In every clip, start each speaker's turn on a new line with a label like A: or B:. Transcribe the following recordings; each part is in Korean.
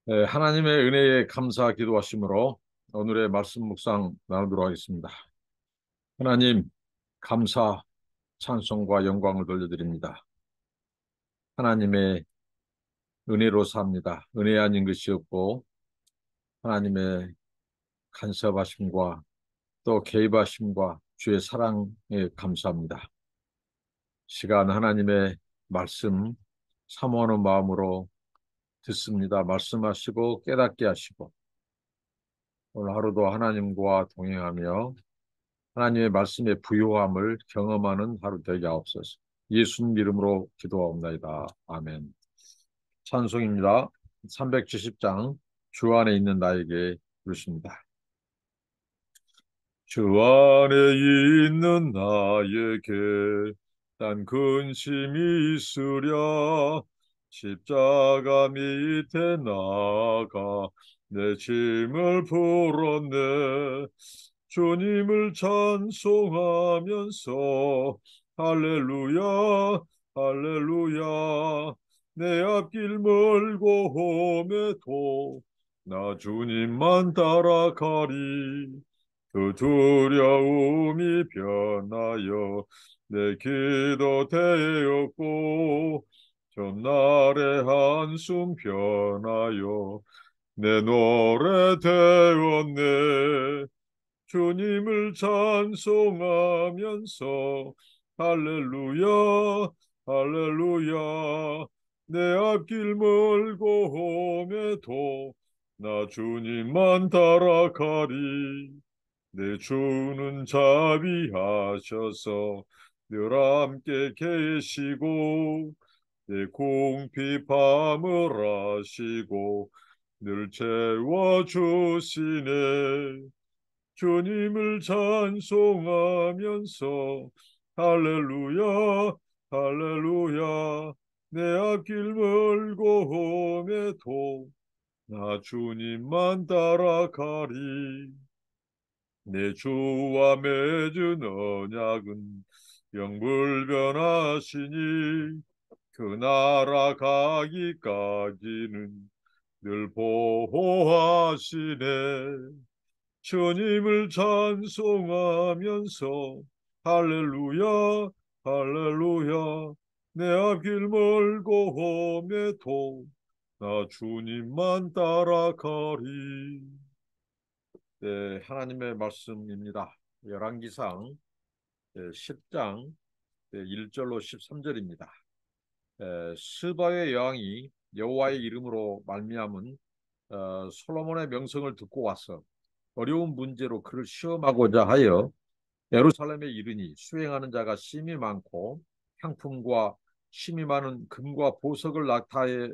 A: 네, 하나님의 은혜에 감사 기도하심으로 오늘의 말씀 묵상 나누도록 하겠습니다. 하나님, 감사, 찬송과 영광을 돌려드립니다. 하나님의 은혜로 삽니다. 은혜 아닌 것이 없고 하나님의 간섭하심과 또 개입하심과 주의 사랑에 감사합니다. 시간 하나님의 말씀 사모하는 마음으로 듣습니다. 말씀하시고 깨닫게 하시고 오늘 하루도 하나님과 동행하며 하나님의 말씀의 부요함을 경험하는 하루 되게 하옵소서. 예수님 이름으로 기도하옵나이다. 아멘. 찬송입니다. 370장 주 안에 있는 나에게 부르십니다. 주 안에 있는 나에게 딴 근심이 있으랴 십자가 밑에 나가 내 짐을 풀었네. 주님을 찬송하면서 할렐루야 할렐루야 내 앞길 멀고 험해도 나 주님만 따라가리. 그 두려움이 변하여 내 기도 되었고 전날의 한숨 변하여 내 노래 되었네. 주님을 찬송하면서 할렐루야 할렐루야 내 앞길 멀고 험해도 나 주님만 따라가리. 내 주는 자비하셔서 늘 함께 계시고 내 궁핍함을 아시고 늘 채워주시네. 주님을 찬송하면서 할렐루야 할렐루야 내 앞길 멀고 험해도 나 주님만 따라가리. 내 주와 맺은 언약은 영불변하시니 그 나라 가기까지는 늘 보호하시네. 주님을 찬송하면서 할렐루야 할렐루야 내 앞길 멀고 험해도 나 주님만 따라가리. 네, 하나님의 말씀입니다. 열왕기상 10장 1절로 13절입니다. 스바의 여왕이 여호와의 이름으로 말미암은 솔로몬의 명성을 듣고 와서 어려운 문제로 그를 시험하고자 하여 예루살렘에 이르니 수행하는 자가 심히 많고 향품과 심히 많은 금과 보석을 낙타에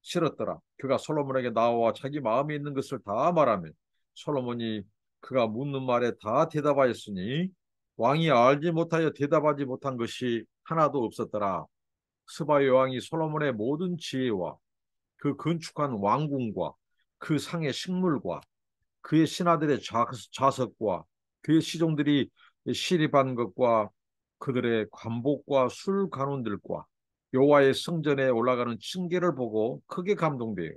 A: 실었더라. 그가 솔로몬에게 나와 자기 마음에 있는 것을 다 말하며 솔로몬이 그가 묻는 말에 다 대답하였으니 왕이 알지 못하여 대답하지 못한 것이 하나도 없었더라. 스바 여왕이 솔로몬의 모든 지혜와 그 건축한 왕궁과 그 상의 식물과 그의 신하들의 좌석과 그의 시종들이 시립한 것과 그들의 관복과 술 간원들과 여호와의 성전에 올라가는 층계를 보고 크게 감동되어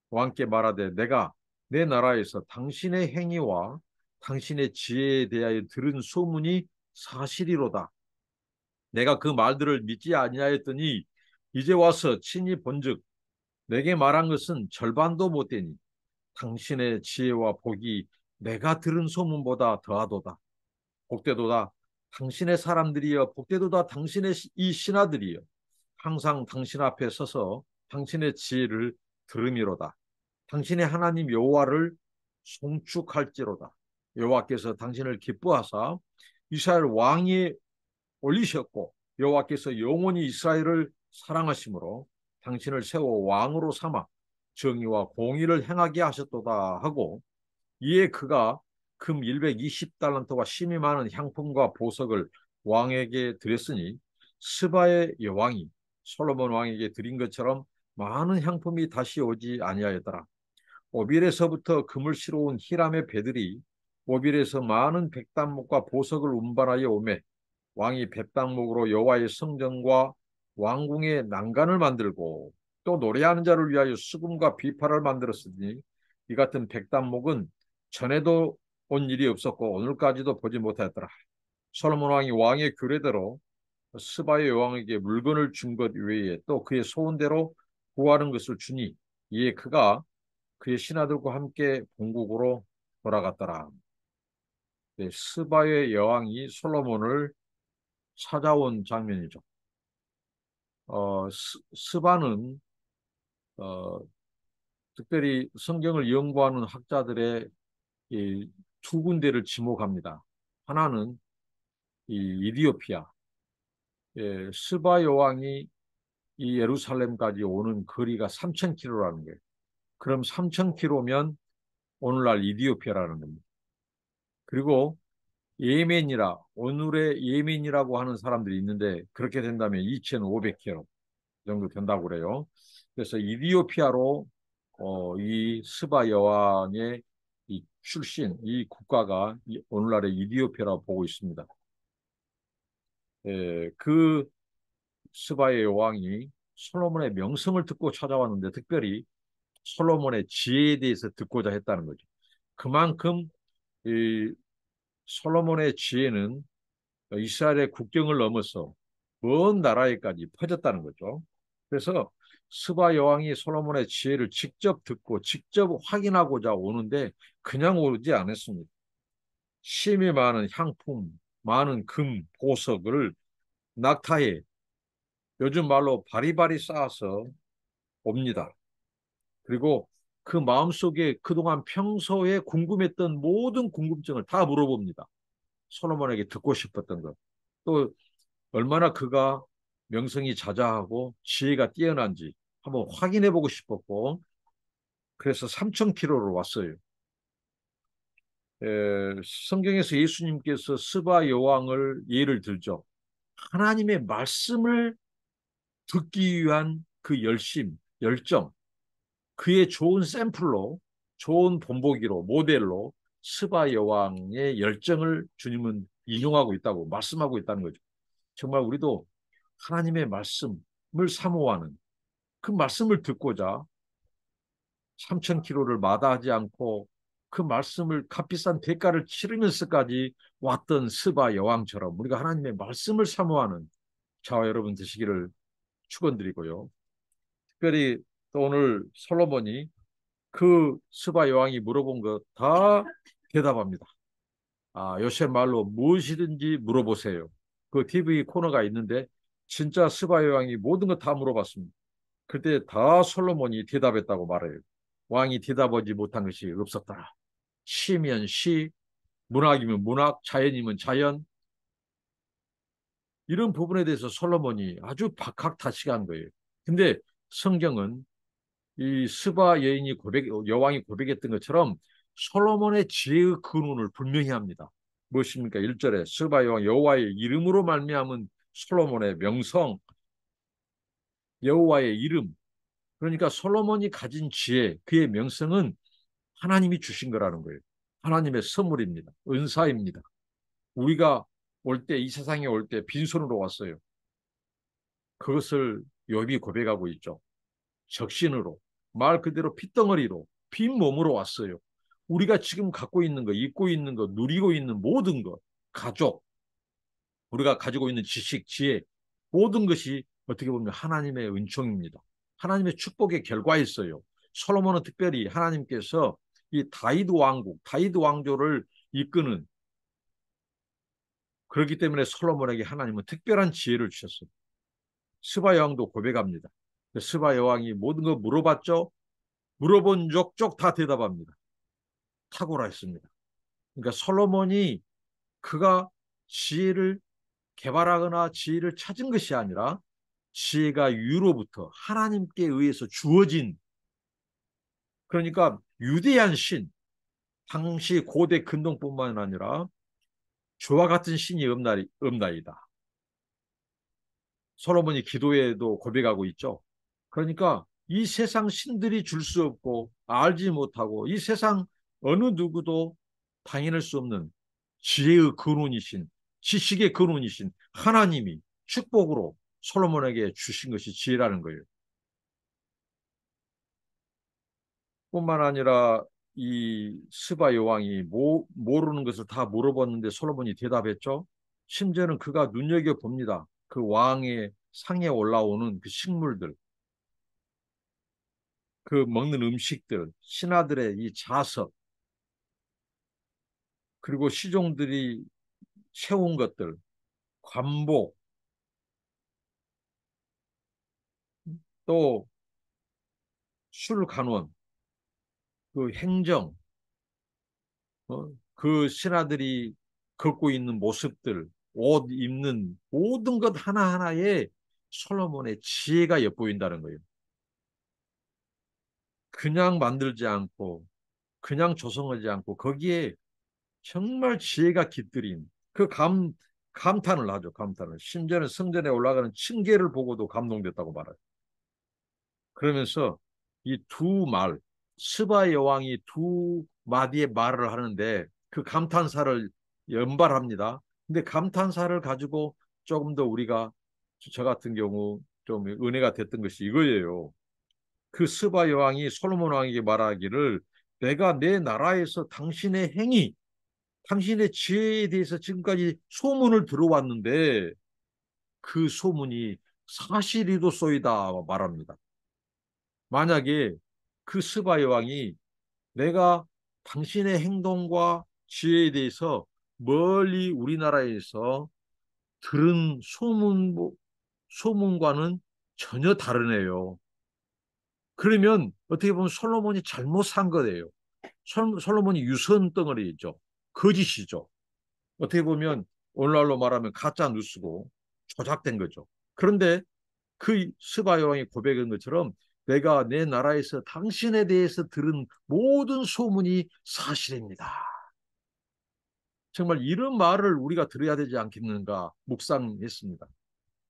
A: 왕께 말하되 내가 내 나라에서 당신의 행위와 당신의 지혜에 대하여 들은 소문이 사실이로다. 내가 그 말들을 믿지 아니하였더니 이제 와서 친히 본즉 내게 말한 것은 절반도 못되니 당신의 지혜와 복이 내가 들은 소문보다 더하도다. 복되도다. 당신의 사람들이여 복되도다. 당신의 이 신하들이여 항상 당신 앞에 서서 당신의 지혜를 들음이로다. 당신의 하나님 여호와를 송축할지로다. 여호와께서 당신을 기뻐하사 이스라엘 왕이 올리셨고 여호와께서 영원히 이스라엘을 사랑하심으로 당신을 세워 왕으로 삼아 정의와 공의를 행하게 하셨도다 하고 이에 그가 금 120달란트와 심이 많은 향품과 보석을 왕에게 드렸으니 스바의 여왕이 솔로몬 왕에게 드린 것처럼 많은 향품이 다시 오지 아니하였더라. 오빌에서부터 금을 실어온 히람의 배들이 오빌에서 많은 백단목과 보석을 운반하여 오매 왕이 백단목으로 여호와의 성전과 왕궁의 난간을 만들고 또 노래하는 자를 위하여 수금과 비파를 만들었으니 이 같은 백단목은 전에도 온 일이 없었고 오늘까지도 보지 못하였더라. 솔로몬 왕이 왕의 규례대로 스바의 여왕에게 물건을 준 것 외에 또 그의 소원대로 구하는 것을 주니 이에 그가 그의 신하들과 함께 본국으로 돌아갔더라. 네, 스바의 여왕이 솔로몬을 찾아온 장면이죠. 스바는 어, 특별히 성경을 연구하는 학자들의 이 두 군데를 지목합니다. 하나는 이 이디오피아, 예, 스바 여왕이 이 예루살렘까지 오는 거리가 3,000km라는 거예요. 그럼 3,000km면 오늘날 이디오피아라는 겁니다. 그리고 예멘이라 오늘의 예멘이라고 하는 사람들이 있는데 그렇게 된다면 2,500km 정도 된다고 그래요. 그래서 이디오피아로 이 스바 여왕의 이 출신, 이 국가가 오늘날의 이디오피아라고 보고 있습니다. 그 스바의 여왕이 솔로몬의 명성을 듣고 찾아왔는데 특별히 솔로몬의 지혜에 대해서 듣고자 했다는 거죠. 그만큼 이 솔로몬의 지혜는 이스라엘의 국경을 넘어서 먼 나라에까지 퍼졌다는 거죠. 그래서 스바 여왕이 솔로몬의 지혜를 직접 듣고 직접 확인하고자 오는데 그냥 오지 않았습니다. 심이 많은 향품, 많은 금, 보석을 낙타에 요즘 말로 바리바리 쌓아서 옵니다. 그리고 그 마음속에 그동안 평소에 궁금했던 모든 궁금증을 다 물어봅니다. 솔로몬에게 듣고 싶었던 것. 또 얼마나 그가 명성이 자자하고 지혜가 뛰어난지 한번 확인해 보고 싶었고 그래서 3,000km로 왔어요. 성경에서 예수님께서 스바 여왕을 예를 들죠. 하나님의 말씀을 듣기 위한 그 열심, 열정, 그의 좋은 샘플로, 좋은 본보기로, 모델로 스바 여왕의 열정을 주님은 인용하고 있다고 말씀하고 있다는 거죠. 정말 우리도 하나님의 말씀을 사모하는 그 말씀을 듣고자 3,000km를 마다하지 않고 그 말씀을 값비싼 대가를 치르면서까지 왔던 스바 여왕처럼 우리가 하나님의 말씀을 사모하는 저와 여러분 되시기를 축원드리고요. 특별히 또 오늘 솔로몬이 그 스바 여왕이 물어본 거 다 대답합니다. 요새 말로 무엇이든지 물어보세요. 그 TV 코너가 있는데 진짜 스바 여왕이 모든 거 다 물어봤습니다. 그때 다 솔로몬이 대답했다고 말해요. 왕이 대답하지 못한 것이 없었더라. 시면 시, 문학이면 문학, 자연이면 자연. 이런 부분에 대해서 솔로몬이 아주 박학다식한 거예요. 근데 성경은 이 스바 여왕이 고백했던 것처럼 솔로몬의 지혜의 근원을 분명히 합니다. 무엇입니까? 1절에 스바 여왕 여호와의 이름으로 말미암은 솔로몬의 명성, 여호와의 이름. 그러니까 솔로몬이 가진 지혜, 그의 명성은 하나님이 주신 거라는 거예요. 하나님의 선물입니다. 은사입니다. 우리가 올 때, 이 세상에 올 때 빈손으로 왔어요. 그것을 욥이 고백하고 있죠. 적신으로, 말 그대로 핏덩어리로, 빈 몸으로 왔어요. 우리가 지금 갖고 있는 거, 입고 있는 거, 누리고 있는 모든 것, 가족, 우리가 가지고 있는 지식, 지혜, 모든 것이 어떻게 보면 하나님의 은총입니다. 하나님의 축복의 결과였어요. 솔로몬은 특별히 하나님께서 이 다윗 왕국, 다윗 왕조를 이끄는 그렇기 때문에 솔로몬에게 하나님은 특별한 지혜를 주셨어요. 스바 여왕도 고백합니다. 스바 여왕이 모든 거 물어봤죠. 물어본 족족 다 대답합니다. 탁월했습니다. 그러니까 솔로몬이 그가 지혜를 개발하거나 지혜를 찾은 것이 아니라 지혜가 위로부터 하나님께 의해서 주어진 그러니까 유대한 신 당시 고대 근동뿐만 아니라 저와 같은 신이 없나이다. 솔로몬이 기도에도 고백하고 있죠. 그러니까 이 세상 신들이 줄 수 없고 알지 못하고 이 세상 어느 누구도 당해낼 수 없는 지혜의 근원이신 지식의 근원이신 하나님이 축복으로 솔로몬에게 주신 것이 지혜라는 거예요. 뿐만 아니라 이 스바 여왕이 모르는 것을 다 물어봤는데 솔로몬이 대답했죠. 심지어는 그가 눈여겨봅니다. 그 왕의 상에 올라오는 그 식물들, 그 먹는 음식들, 신하들의 이 자석, 그리고 시종들이 채운 것들, 관복, 또 술간원, 그 행정, 그 신하들이 걷고 있는 모습들, 옷 입는 모든 것 하나하나에 솔로몬의 지혜가 엿보인다는 거예요. 그냥 만들지 않고, 그냥 조성하지 않고, 거기에 정말 지혜가 깃들인 그 감탄을 하죠, 감탄을. 심지어는 성전에 올라가는 층계를 보고도 감동됐다고 말해요. 그러면서 이 두 말, 스바 여왕이 두 마디의 말을 하는데 그 감탄사를 연발합니다. 근데 감탄사를 가지고 조금 더 우리가 저 같은 경우 좀 은혜가 됐던 것이 이거예요. 그 스바 여왕이 솔로몬 왕에게 말하기를 내가 내 나라에서 당신의 행위, 당신의 지혜에 대해서 지금까지 소문을 들어왔는데 그 소문이 사실이로소이다 말합니다. 만약에 그 스바 여왕이 내가 당신의 행동과 지혜에 대해서 멀리 우리나라에서 들은 소문과는 전혀 다르네요. 그러면 어떻게 보면 솔로몬이 잘못 산 거예요. 솔로몬이 유선 덩어리죠. 거짓이죠. 어떻게 보면 오늘날로 말하면 가짜 뉴스고 조작된 거죠. 그런데 그 스바 여왕이 고백한 것처럼 내가 내 나라에서 당신에 대해서 들은 모든 소문이 사실입니다. 정말 이런 말을 우리가 들어야 되지 않겠는가 묵상했습니다.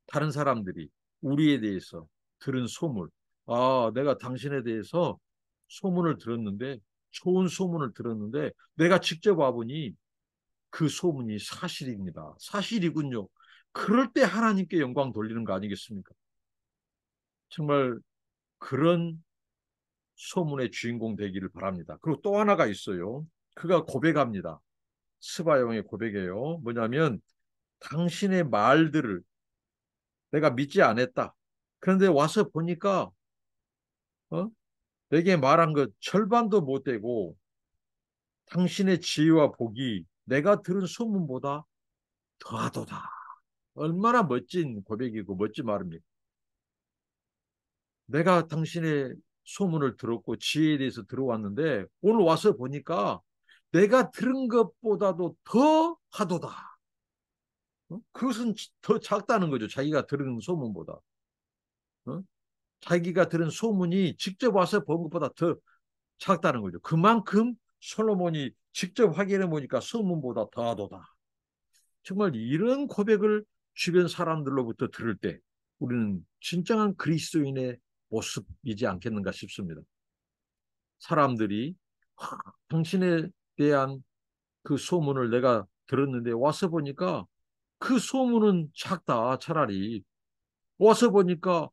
A: 다른 사람들이 우리에 대해서 들은 소문, 아, 내가 당신에 대해서 소문을 들었는데, 좋은 소문을 들었는데, 내가 직접 와보니 그 소문이 사실입니다. 사실이군요. 그럴 때 하나님께 영광 돌리는 거 아니겠습니까? 정말 그런 소문의 주인공 되기를 바랍니다. 그리고 또 하나가 있어요. 그가 고백합니다. 스바용의 고백이에요. 뭐냐면 당신의 말들을 내가 믿지 않았다. 그런데 와서 보니까 어? 내게 말한 것 절반도 못 되고 당신의 지혜와 복이 내가 들은 소문보다 더하도다. 얼마나 멋진 고백이고 멋진 말입니까? 내가 당신의 소문을 들었고 지혜에 대해서 들어왔는데 오늘 와서 보니까 내가 들은 것보다도 더 하도다. 그것은 더 작다는 거죠. 자기가 들은 소문보다. 어? 자기가 들은 소문이 직접 와서 본 것보다 더 작다는 거죠. 그만큼 솔로몬이 직접 확인해 보니까 소문보다 더하도다. 정말 이런 고백을 주변 사람들로부터 들을 때 우리는 진정한 그리스도인의 모습이지 않겠는가 싶습니다. 사람들이 당신에 대한 그 소문을 내가 들었는데 와서 보니까 그 소문은 작다. 차라리 와서 보니까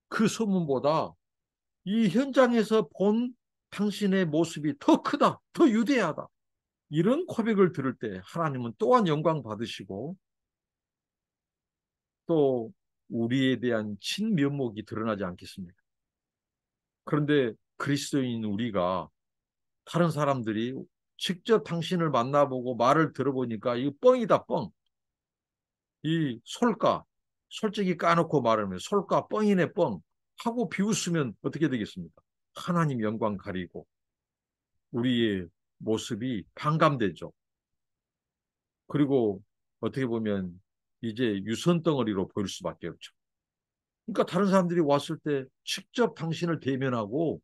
A: 그 소문보다 이 현장에서 본 당신의 모습이 더 크다. 더 유대하다. 이런 고백을 들을 때 하나님은 또한 영광 받으시고 또 우리에 대한 친면목이 드러나지 않겠습니까? 그런데 그리스도인 우리가 다른 사람들이 직접 당신을 만나보고 말을 들어보니까 이거 뻥이다 뻥. 이 솔까 솔직히 까놓고 말하면 솔까 뻥이네 뻥 하고 비웃으면 어떻게 되겠습니까? 하나님 영광 가리고 우리의 모습이 반감되죠. 그리고 어떻게 보면 이제 유선 덩어리로 보일 수밖에 없죠. 그러니까 다른 사람들이 왔을 때 직접 당신을 대면하고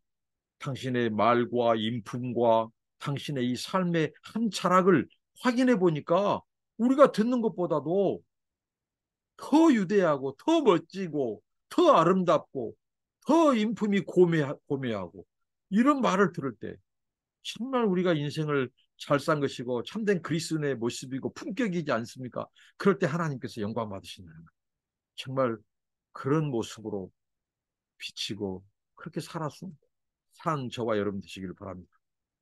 A: 당신의 말과 인품과 당신의 이 삶의 한 차락을 확인해 보니까 우리가 듣는 것보다도 더 유대하고 더 멋지고 더 아름답고 더 인품이 고매하고 이런 말을 들을 때 정말 우리가 인생을 잘 산 것이고 참된 그리스도의 모습이고 품격이지 않습니까? 그럴 때 하나님께서 영광 받으시는 정말 그런 모습으로 비치고 그렇게 살았습니다. 산 저와 여러분 되시길 바랍니다.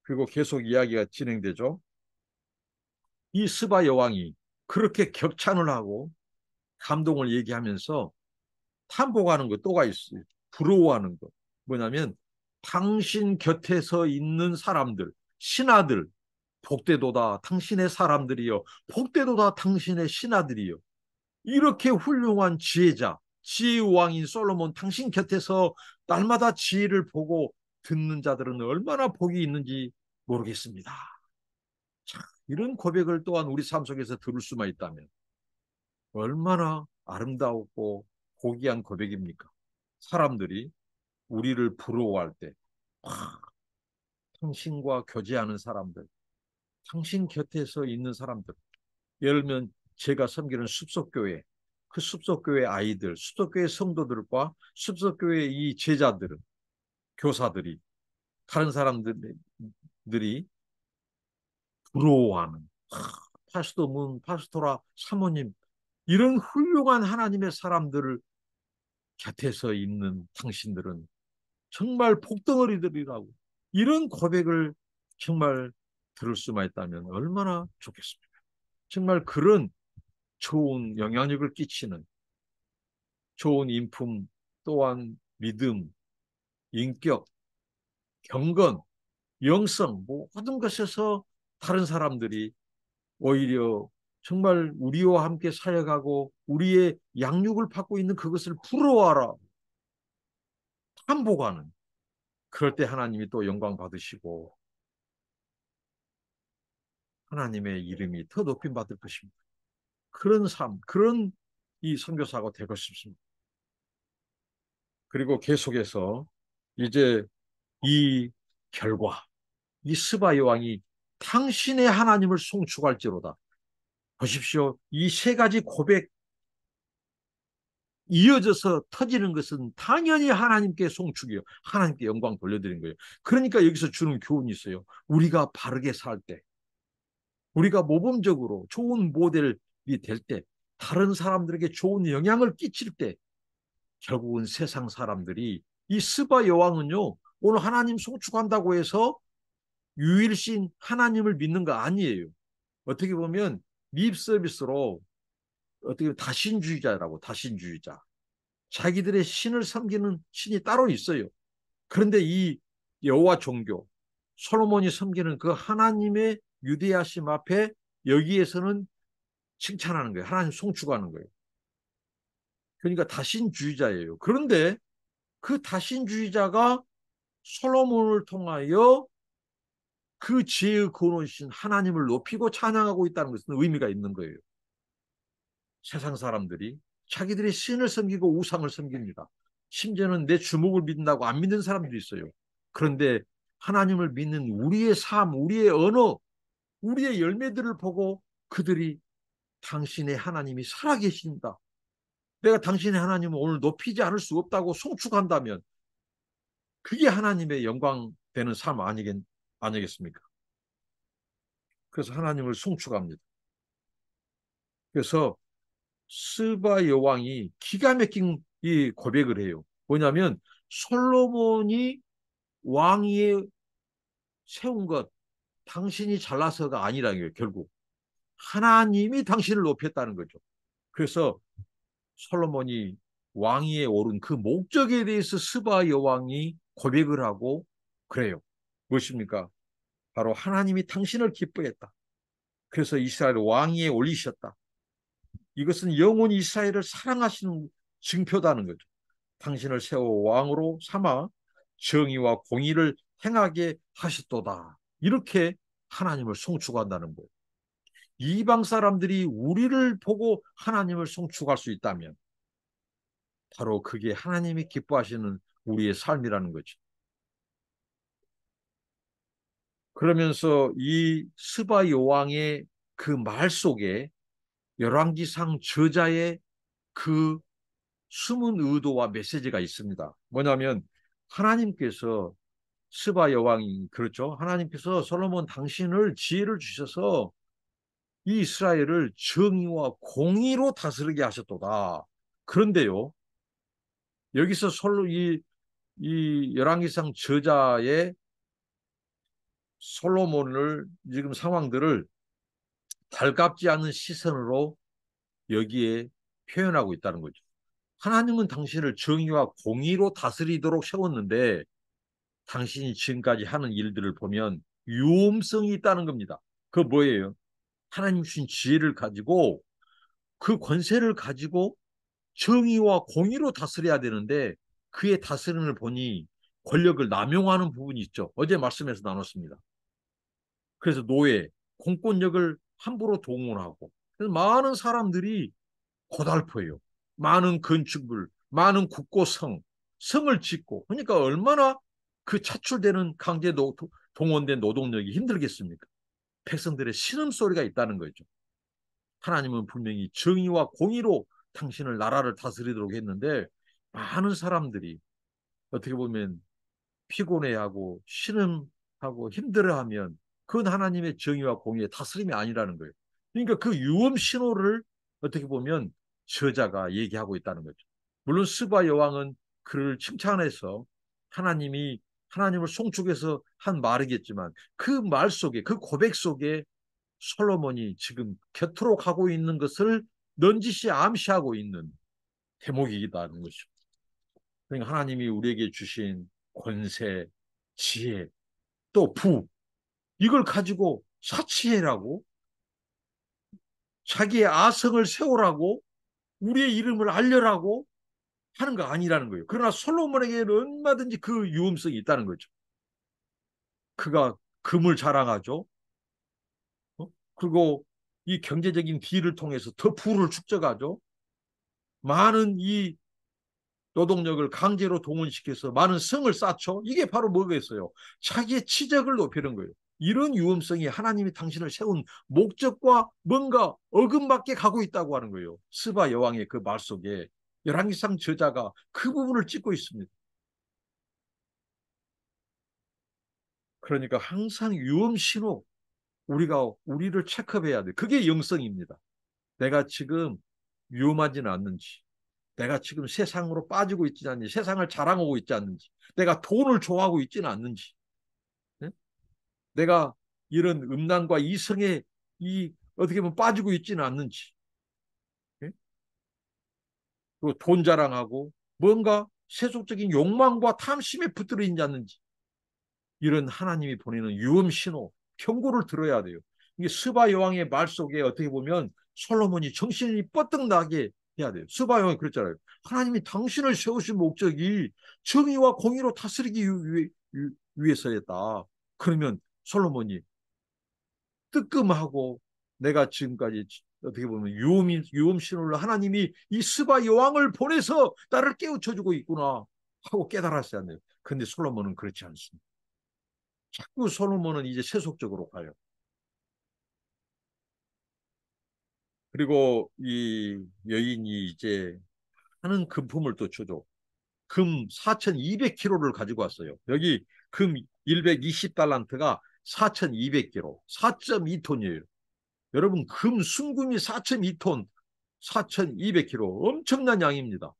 A: 그리고 계속 이야기가 진행되죠. 이 스바 여왕이 그렇게 격찬을 하고 감동을 얘기하면서 탐복하는 것 또가 있어요. 부러워하는 것. 뭐냐면 당신 곁에서 있는 사람들, 신하들, 복되도다 당신의 사람들이요. 복되도다 당신의 신하들이요. 이렇게 훌륭한 지혜자, 지혜의 왕인 솔로몬 당신 곁에서 날마다 지혜를 보고 듣는 자들은 얼마나 복이 있는지 모르겠습니다. 참, 이런 고백을 또한 우리 삶 속에서 들을 수만 있다면 얼마나 아름다웠고 고귀한 고백입니까? 사람들이 우리를 부러워할 때, 와, 당신과 교제하는 사람들, 당신 곁에서 있는 사람들, 예를 들면 제가 섬기는 숲속교회, 그 숲속교회 아이들, 숲속교회 성도들과 숲속교회 이 제자들은, 교사들이, 다른 사람들이 부러워하는, 파스토 문, 파스토라, 사모님, 이런 훌륭한 하나님의 사람들을 곁에서 있는 당신들은 정말 복덩어리들이라고, 이런 고백을 정말 들을 수만 있다면 얼마나 좋겠습니까? 정말 그런 좋은 영향력을 끼치는 좋은 인품 또한 믿음, 인격, 경건, 영성 모든 것에서 다른 사람들이 오히려 정말 우리와 함께 사역하고 우리의 양육을 받고 있는 그것을 부러워하라 탐복하는, 그럴 때 하나님이 또 영광 받으시고 하나님의 이름이 더 높임 받을 것입니다. 그런 삶, 그런 이 선교사가 되고 싶습니다. 그리고 계속해서 이제 이 결과, 이 스바 여왕이 당신의 하나님을 송축할지로다. 보십시오. 이 세 가지 고백 이어져서 터지는 것은 당연히 하나님께 송축이요. 하나님께 영광 돌려드리는 거예요. 그러니까 여기서 주는 교훈이 있어요. 우리가 바르게 살 때, 우리가 모범적으로 좋은 모델이 될 때, 다른 사람들에게 좋은 영향을 끼칠 때, 결국은 세상 사람들이 이 스바 여왕은요, 오늘 하나님 송축한다고 해서 유일신 하나님을 믿는 거 아니에요. 어떻게 보면 립 서비스로 어떻게 보면 다신주의자라고, 다신주의자. 자기들의 신을 섬기는 신이 따로 있어요. 그런데 이 여호와 종교, 솔로몬이 섬기는 그 하나님의 유대하심 앞에 여기에서는 칭찬하는 거예요. 하나님 송축하는 거예요. 그러니까 다신주의자예요. 그런데 그 다신주의자가 솔로몬을 통하여 그 지혜의 근원이신 하나님을 높이고 찬양하고 있다는 것은 의미가 있는 거예요. 세상 사람들이 자기들의 신을 섬기고 우상을 섬깁니다. 심지어는 내 주목을 믿는다고 안 믿는 사람들이 있어요. 그런데 하나님을 믿는 우리의 삶, 우리의 언어, 우리의 열매들을 보고 그들이 당신의 하나님이 살아계신다. 내가 당신의 하나님을 오늘 높이지 않을 수 없다고 송축한다면 그게 하나님의 영광 되는 삶 아니겠습니까? 그래서 하나님을 송축합니다. 그래서 스바 여왕이 기가 막힌 이 고백을 해요. 뭐냐면 솔로몬이 왕위에 세운 것 당신이 잘나서가 아니라는 거예요. 결국 하나님이 당신을 높였다는 거죠. 그래서 솔로몬이 왕위에 오른 그 목적에 대해서 스바 여왕이 고백을 하고 그래요. 무엇입니까? 바로 하나님이 당신을 기뻐했다. 그래서 이스라엘 왕위에 올리셨다. 이것은 영원히 이스라엘을 사랑하시는 증표다는 거죠. 당신을 세워 왕으로 삼아 정의와 공의를 행하게 하셨도다. 이렇게 하나님을 송축한다는 거예요. 이방 사람들이 우리를 보고 하나님을 송축할 수 있다면 바로 그게 하나님이 기뻐하시는 우리의 삶이라는 거죠. 그러면서 이 스바 여왕의 그 말 속에 열왕기상 저자의 그 숨은 의도와 메시지가 있습니다. 뭐냐면 하나님께서 스바 여왕이 그렇죠. 하나님께서 솔로몬 당신을 지혜를 주셔서 이 이스라엘을 정의와 공의로 다스리게 하셨도다. 그런데요, 여기서 이 열왕기상 저자의 솔로몬을 지금 상황들을 달갑지 않은 시선으로 여기에 표현하고 있다는 거죠. 하나님은 당신을 정의와 공의로 다스리도록 세웠는데 당신이 지금까지 하는 일들을 보면 유험성이 있다는 겁니다. 그 뭐예요? 하나님 주신 지혜를 가지고 그 권세를 가지고 정의와 공의로 다스려야 되는데 그의 다스림을 보니 권력을 남용하는 부분이 있죠. 어제 말씀에서 나눴습니다. 그래서 노예, 공권력을 함부로 동원하고 그래서 많은 사람들이 고달퍼요. 많은 건축물, 많은 국고성, 성을 짓고 그러니까 얼마나 그 차출되는 강제 동원된 노동력이 힘들겠습니까? 백성들의 신음소리가 있다는 거죠. 하나님은 분명히 정의와 공의로 당신을 나라를 다스리도록 했는데 많은 사람들이 어떻게 보면 피곤해하고 신음하고 힘들어하면 그건 하나님의 정의와 공의의 다스림이 아니라는 거예요. 그러니까 그 유엄 신호를 어떻게 보면 저자가 얘기하고 있다는 거죠. 물론 스바 여왕은 그를 칭찬해서 하나님이 하나님을 송축해서 한 말이겠지만 그 말 속에 그 고백 속에 솔로몬이 지금 곁으로 가고 있는 것을 넌지시 암시하고 있는 대목이기도 것이죠. 그러니까 하나님이 우리에게 주신 권세, 지혜, 또 부, 이걸 가지고 사치해라고 자기의 아성을 세우라고 우리의 이름을 알려라고 하는 거 아니라는 거예요. 그러나 솔로몬에게는 얼마든지 그 유음성이 있다는 거죠. 그가 금을 자랑하죠. 그리고 이 경제적인 기를 통해서 더 부를 축적하죠. 많은 이 노동력을 강제로 동원시켜서 많은 성을 쌓죠. 이게 바로 뭐겠어요? 자기의 치적을 높이는 거예요. 이런 유엄성이 하나님이 당신을 세운 목적과 뭔가 어긋맞게 가고 있다고 하는 거예요. 스바 여왕의 그 말 속에 열왕기상 저자가 그 부분을 짚고 있습니다. 그러니까 항상 유엄 신호 우리가 우리를 체크해야 돼. 그게 영성입니다. 내가 지금 위험하지는 않는지, 내가 지금 세상으로 빠지고 있지 않는지, 세상을 자랑하고 있지 않는지, 내가 돈을 좋아하고 있지는 않는지, 네? 내가 이런 음란과 이성에 이 어떻게 보면 빠지고 있지는 않는지, 네? 그리고 돈 자랑하고 뭔가 세속적인 욕망과 탐심에 붙들어 있지 않는지, 이런 하나님이 보내는 유언 신호, 경고를 들어야 돼요. 이게 스바 여왕의 말 속에 어떻게 보면 솔로몬이 정신이 뻗떡 나게 해야 돼요. 스바 여왕이 그랬잖아요. 하나님이 당신을 세우신 목적이 정의와 공의로 다스리기 위해서였다. 그러면 솔로몬이 뜨끔하고 내가 지금까지 어떻게 보면 유엄 신호를 하나님이 이 스바 여왕을 보내서 나를 깨우쳐주고 있구나 하고 깨달았어야 해요. 근데 솔로몬은 그렇지 않습니다. 자꾸 솔로몬은 이제 세속적으로 가요. 그리고 이 여인이 이제 하는 금품을 또 주죠. 금 4,200kg를 가지고 왔어요. 여기 금 120달란트가 4,200kg, 4.2톤이에요. 여러분 금 순금이 4.2톤, 4,200kg 엄청난 양입니다.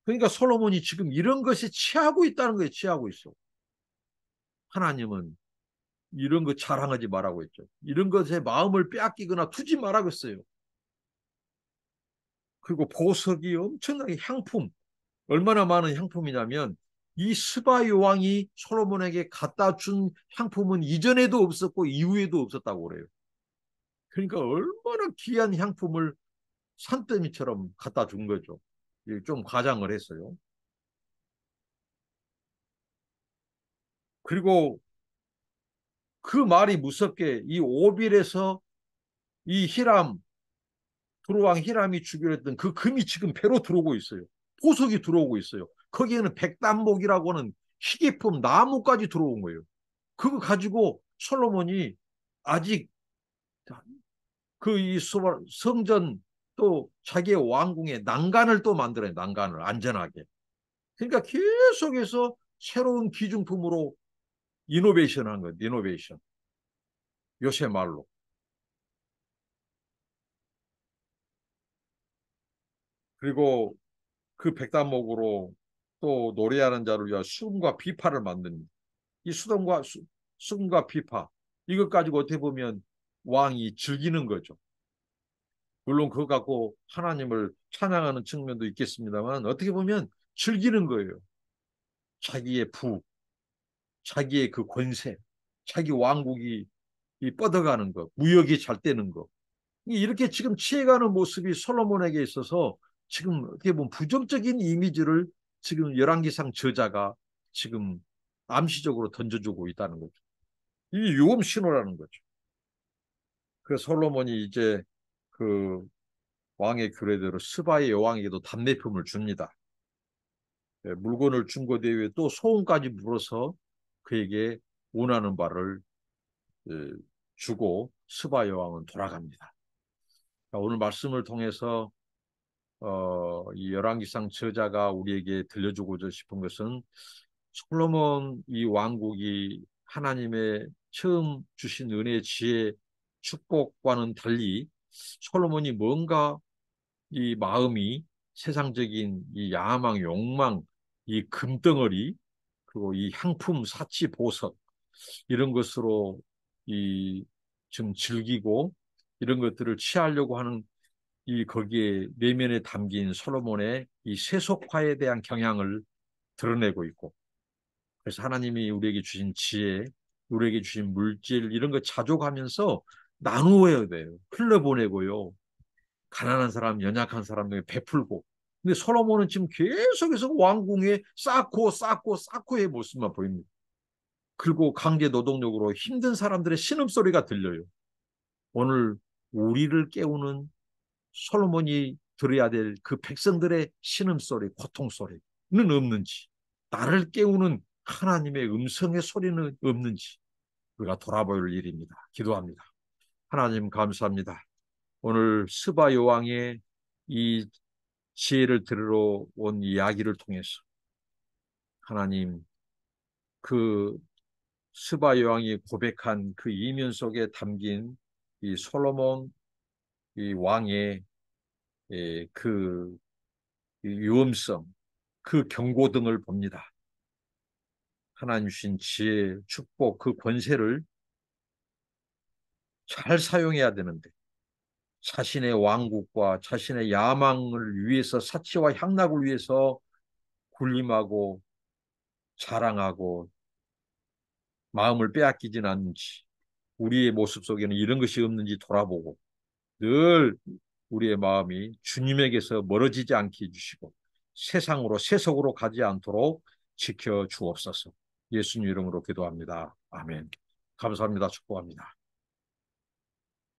A: 그러니까 솔로몬이 지금 이런 것에 취하고 있다는 거예요. 취하고 있어. 하나님은 이런 거 자랑하지 말라고 했죠. 이런 것에 마음을 빼앗기거나 두지 말라고 했어요. 그리고 보석이 엄청나게 향품, 얼마나 많은 향품이냐면 이 스바 여왕이 솔로몬에게 갖다 준 향품은 이전에도 없었고 이후에도 없었다고 그래요. 그러니까 얼마나 귀한 향품을 산더미처럼 갖다 준 거죠. 좀 과장을 했어요. 그리고 그 말이 무섭게 이 오빌에서 이 히람, 두루왕 히람이 주기로 했던 그 금이 지금 배로 들어오고 있어요. 보석이 들어오고 있어요. 거기에는 백단목이라고 하는 희귀품 나무까지 들어온 거예요. 그거 가지고 솔로몬이 아직 그 이 성전 또 자기의 왕궁에 난간을 또 만들어요. 난간을 안전하게. 그러니까 계속해서 새로운 기중품으로 이노베이션 한 거예요. 이노베이션. 요새 말로. 그리고 그 백단목으로 또 노래하는 자를 위하여 수금과 비파를 만듭니다. 이 수금과 비파 이것 가지고 어떻게 보면 왕이 즐기는 거죠. 물론 그거 갖고 하나님을 찬양하는 측면도 있겠습니다만 어떻게 보면 즐기는 거예요. 자기의 자기의 그 권세, 자기 왕국이 이 뻗어가는 것, 무역이 잘 되는 것. 이렇게 지금 취해가는 모습이 솔로몬에게 있어서 지금 어떻게 보면 부정적인 이미지를 지금 열왕기상 저자가 지금 암시적으로 던져주고 있다는 거죠. 이 유언 신호라는 거죠. 그 솔로몬이 이제 그 왕의 규례대로 스바의 여왕에게도 답례품을 줍니다. 예, 물건을 준 것 외에 또 소원까지 물어서 그에게 원하는 바를 예, 주고 스바 여왕은 돌아갑니다. 오늘 말씀을 통해서 이 열왕기상 저자가 우리에게 들려주고자 싶은 것은 솔로몬 이 왕국이 하나님의 처음 주신 은혜, 지혜, 축복과는 달리 솔로몬이 뭔가 이 마음이 세상적인 이 야망, 욕망, 이 금덩어리, 그리고 이 향품, 사치, 보석 이런 것으로 이 좀 즐기고 이런 것들을 취하려고 하는 이 거기에 내면에 담긴 솔로몬의 이 세속화에 대한 경향을 드러내고 있고 그래서 하나님이 우리에게 주신 지혜, 우리에게 주신 물질 이런 거 자족하면서 나누어야 돼요. 흘려보내고요. 가난한 사람, 연약한 사람에게 베풀고. 근데 솔로몬은 지금 계속해서 왕궁에 쌓고의 모습만 보입니다. 그리고 강제 노동력으로 힘든 사람들의 신음소리가 들려요. 오늘 우리를 깨우는 솔로몬이 들어야 될 그 백성들의 신음소리, 고통소리는 없는지, 나를 깨우는 하나님의 음성의 소리는 없는지 우리가 돌아볼 일입니다. 기도합니다. 하나님 감사합니다. 오늘 스바 여왕의 이 지혜를 들으러 온 이야기를 통해서 하나님 그 스바 여왕이 고백한 그 이면 속에 담긴 이 솔로몬 이 왕의 그 유엄성, 그 경고등을 봅니다. 하나님 주신 지혜, 축복, 그 권세를 잘 사용해야 되는데 자신의 왕국과 자신의 야망을 위해서 사치와 향락을 위해서 군림하고 자랑하고 마음을 빼앗기진 않는지 우리의 모습 속에는 이런 것이 없는지 돌아보고 늘 우리의 마음이 주님에게서 멀어지지 않게 해주시고 세상으로 세속으로 가지 않도록 지켜 주옵소서. 예수님 이름으로 기도합니다. 아멘. 감사합니다. 축복합니다.